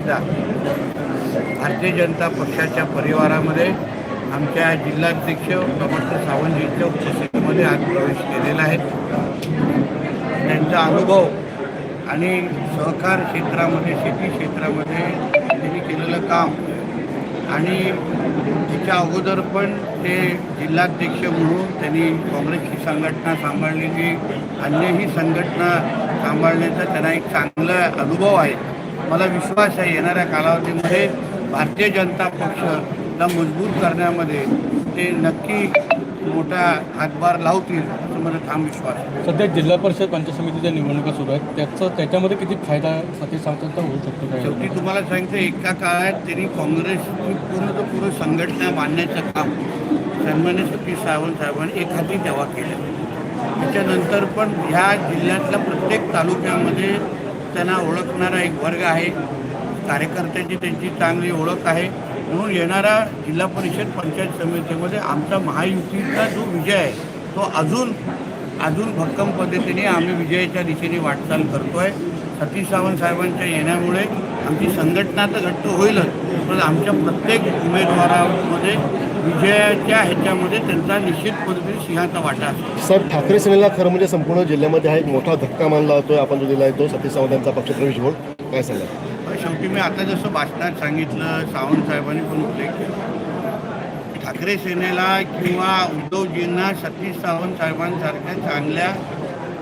भारतीय जनता पक्षाच्या परिवारामध्ये आमच्या जिल्हाध्यक्ष प्रमोद सावंतजींच्या उपस्थितीमध्ये आज प्रवेश केलेला आहे. त्यांचा अनुभव आणि सहकार क्षेत्रामध्ये, शेती क्षेत्रामध्ये त्यांनी केलेलं काम आणि त्याच्या अगोदर पण ते जिल्हाध्यक्ष म्हणून त्यांनी काँग्रेसची संघटना सांभाळलेली, अन्यही संघटना सांभाळण्याचा त्यांना एक चांगला अनुभव आहे. मला विश्वास आहे येणाऱ्या कालावधीमध्ये भारतीय जनता पक्षला मजबूत करण्यामध्ये ते नक्की मोठा हातभार लावतील असं मला ठाम विश्वास आहे. सध्या जिल्हा परिषद पंचायत समितीच्या निवडणुका सुरू आहेत, त्याच्यामध्ये किती फायदा सतीश सावंतांचा होऊ शकतो काय? शेवटी तुम्हाला सांगतो, एका काळात त्यांनी काँग्रेसची पूर्ण संघटना बांधण्याचं काम सन्मान्य सतीश सावंत साहेबांनी एक हाती तेव्हा केलं. त्याच्यानंतर पण ह्या जिल्ह्यातल्या प्रत्येक तालुक्यामध्ये त्यांना ओळखणारा एक वर्ग आहे, कार्यकर्त्यांची त्यांची चांगली ओळख आहे. म्हणून येणारा जिल्हा परिषद पंचायत समितीमध्ये आमचा महायुतीचा जो विजय आहे तो अजून भक्कम पद्धतीने आम्ही विजयाच्या दिशेने वाटचाल करतो आहे. सतीश सावंत साहेबांच्या येण्यामुळे आमची संघटना तर घट्ट होईलच, पण आमच्या प्रत्येक उमेदवारामध्ये विजयाच्या ह्याच्यामध्ये त्यांचा निश्चित पद्धतीने सिंहाचा वाटा असतो. सर, ठाकरे सेनेला खरं म्हणजे संपूर्ण जिल्ह्यामध्ये हा एक मोठा धक्का मानला जातोय आपण जो दिला आहे तो सतीश सावंतांचा पक्षप्रवेश होईल, काय सांगा? शेवटी मी आता जसं भाषणात सांगितलं, सावंत साहेबांनी पण उल्लेख केला, ठाकरे सेनेला किंवा उद्धवजींना सतीश सावंत साहेबांसारख्या चांगल्या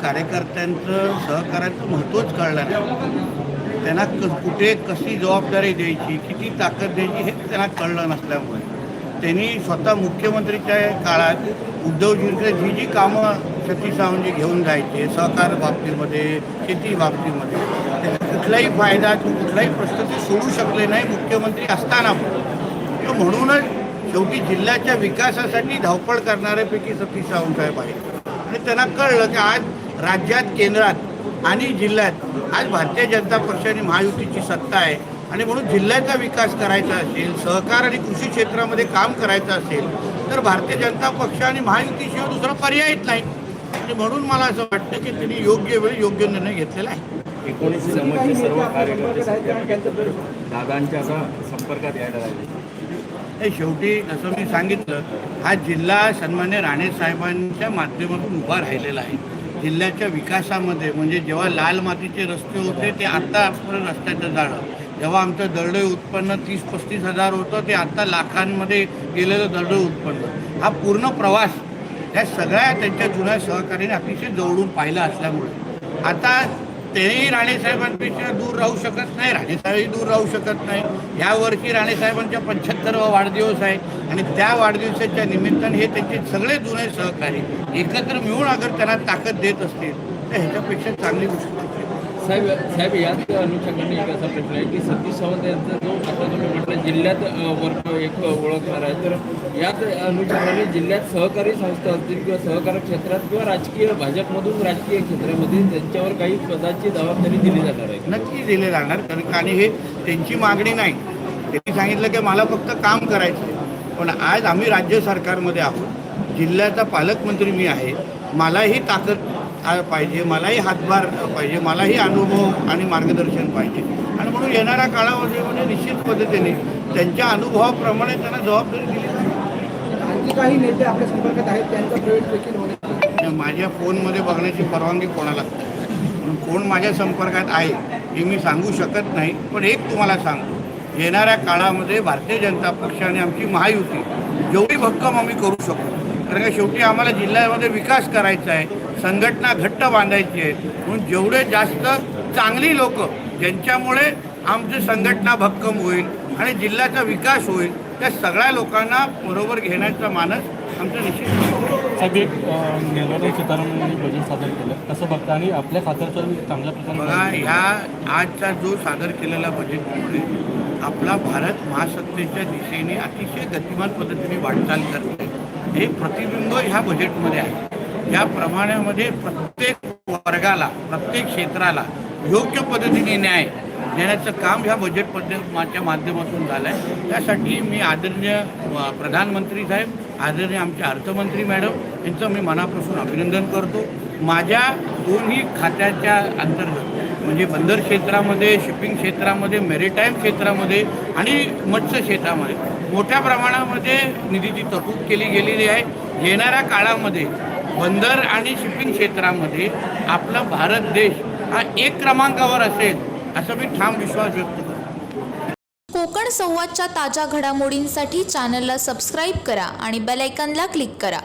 कार्यकर्त्यांचं सहकार्याचं महत्त्वच कळलं नाही. त्यांना कुठे कशी जबाबदारी द्यायची, किती ताकद द्यायची हे त्यांना कळलं नसल्यामुळे त्यांनी स्वतः मुख्यमंत्रीच्या काळात उद्धवजींकडे जी कामं सतीश सावंतजी घेऊन जायचे, सहकार बाबतीमध्ये, शेती बाबतीमध्ये, कुठलाही फायदा कुठलाही प्रश्न ते सोडू शकले नाही मुख्यमंत्री असताना. म्हणूनच शेवटी जिल्ह्याच्या विकासासाठी धावपळ करणाऱ्यापैकी सतीश सावंत साहेब आहेत. आणि त्यांना कळलं की आज राज्यात, केंद्रात आणि जिल्ह्यात आज भारतीय जनता पक्ष आणि महायुतीची सत्ता आहे आणि म्हणून जिल्ह्याचा विकास करायचा असेल, सहकार आणि कृषी क्षेत्रामध्ये काम करायचं असेल तर भारतीय जनता पक्ष आणि महायुतीशिवाय दुसरा पर्यायच नाही. आणि म्हणून मला असं वाटतं की त्यांनी योग्य वेळी योग्य निर्णय घेतलेला आहे. 19 समजचे सर्व कार्यकर्ते दादांच्या संपर्कात यायला लागले. शेवटी जसं मी सांगितलं, हा जिल्हा सन्मान्य राणे साहेबांच्या माध्यमातून उभा राहिलेला आहे. जिल्ह्याच्या विकासामध्ये म्हणजे जेव्हा लाल मातीचे रस्ते होते ते आत्ता रस्त्याचं जाळं, जेव्हा आमचं दरडोई उत्पन्न 30-35 हजार होतं ते आत्ता लाखांमध्ये गेलेलं दरडोई उत्पन्न, हा पूर्ण प्रवास या सगळ्या त्यांच्या जुन्या सहकार्याने अतिशय जवळून पाहिला असल्यामुळे आता तेही राणेसाहेबांपेक्षा दूर राहू शकत नाही, राणेसाहेबही दूर राहू शकत नाही. यावर्षी राणेसाहेबांच्या 75वा वाढदिवस आहे आणि त्या वाढदिवसाच्या निमित्ताने हे त्यांचे सगळे जुने सहकारी एकत्र मिळून अगर त्यांना ताकद देत असतील तर ह्याच्यापेक्षा चांगली गोष्ट नाही. साहेब याच अनुषंगाने एक असा प्रश्न आहे की सतीश सावंत यांचा जो आता तुम्ही म्हटलं जिल्ह्यात वर्ग एक ओळखणार आहे, तर याच अनुषंगाने जिल्ह्यात सहकारी संस्था असतील किंवा सहकारी क्षेत्रात किंवा राजकीय भाजपमधून राजकीय क्षेत्रामध्ये त्यांच्यावर काही पदाची जबाबदारी दिली जाणार आहे? नक्की दिले जाणार, कारण आणि हे त्यांची मागणी नाही. त्यांनी सांगितलं की मला फक्त काम करायचं आहे. पण आज आम्ही राज्य सरकारमध्ये आहोत, जिल्ह्याचा पालकमंत्री मी आहे, मलाही ताकद पाहिजे, मलाही हातभार पाहिजे, मलाही अनुभव आणि मार्गदर्शन पाहिजे. आणि म्हणून येणाऱ्या काळामध्ये निश्चित पद्धतीने त्यांच्या अनुभवाप्रमाणे त्यांना जबाबदारी दिली जाईल. आणखी काही नेते आपल्या संपर्कात आहेत, त्यांचा प्रवेश देखील होणे. माझ्या फोनमध्ये बघण्याची परवानगी कोणाला, म्हणून कोण माझ्या संपर्कात आहे हे मी सांगू शकत नाही. पण एक तुम्हाला सांगतो, येणाऱ्या काळामध्ये भारतीय जनता पक्ष आणि आमची महायुती जेवढी भक्कम आम्ही करू शकतो, कारण का शेवटी आम्हाला जिल्ह्यामध्ये विकास करायचा आहे, संघटना घट्ट बांधायची आहे. म्हणून जेवढे जास्त चांगली लोक ज्यांच्यामुळे आमची संघटना भक्कम होईल आणि जिल्ह्याचा विकास होईल त्या सगळ्या लोकांना बरोबर घेण्याचा मानस आमचं निश्चित आहे. साहेब, एक निर्मला सीतारामन बजेट सादर केलं कसं बघता आणि आपल्या खात्याचं चांगल्या प्रकारे बघा, ह्या आजचा जो सादर केलेला बजेटमुळे आपला भारत महासत्तेच्या दिशेने अतिशय गतिमान पद्धतीने वाटचाल करते हे प्रतिबिंब ह्या बजेटमध्ये आहे. या प्रमाणामध्ये प्रत्येक वर्गाला, प्रत्येक क्षेत्राला योग्य पद्धतीने न्याय देण्याचं काम ह्या बजेट पद्धतीच्या माध्यमातून झालं आहे. त्यासाठी मी आदरणीय प्रधानमंत्री साहेब, आदरणीय आमचे अर्थमंत्री मॅडम यांचं मी मनापासून अभिनंदन करतो. माझ्या दोन्ही खात्याच्या अंतर्गत म्हणजे बंदर क्षेत्रामध्ये, शिपिंग क्षेत्रामध्ये, मेरीटाईम क्षेत्रामध्ये आणि मत्स्य क्षेत्रामध्ये मोठ्या प्रमाणामध्ये निधीची तरतूद केली गेलेली आहे. येणाऱ्या काळामध्ये बंदर आणि शिपिंग क्षेत्रामध्ये आपला भारत देश हा 1 क्रमांकावर असेल असा मी ठाम विश्वास व्यक्त करतो. कोकण संवादच्या ताज्या घडामोडींसाठी चॅनलला सबस्क्राईब करा आणि बेल आयकॉनला क्लिक करा.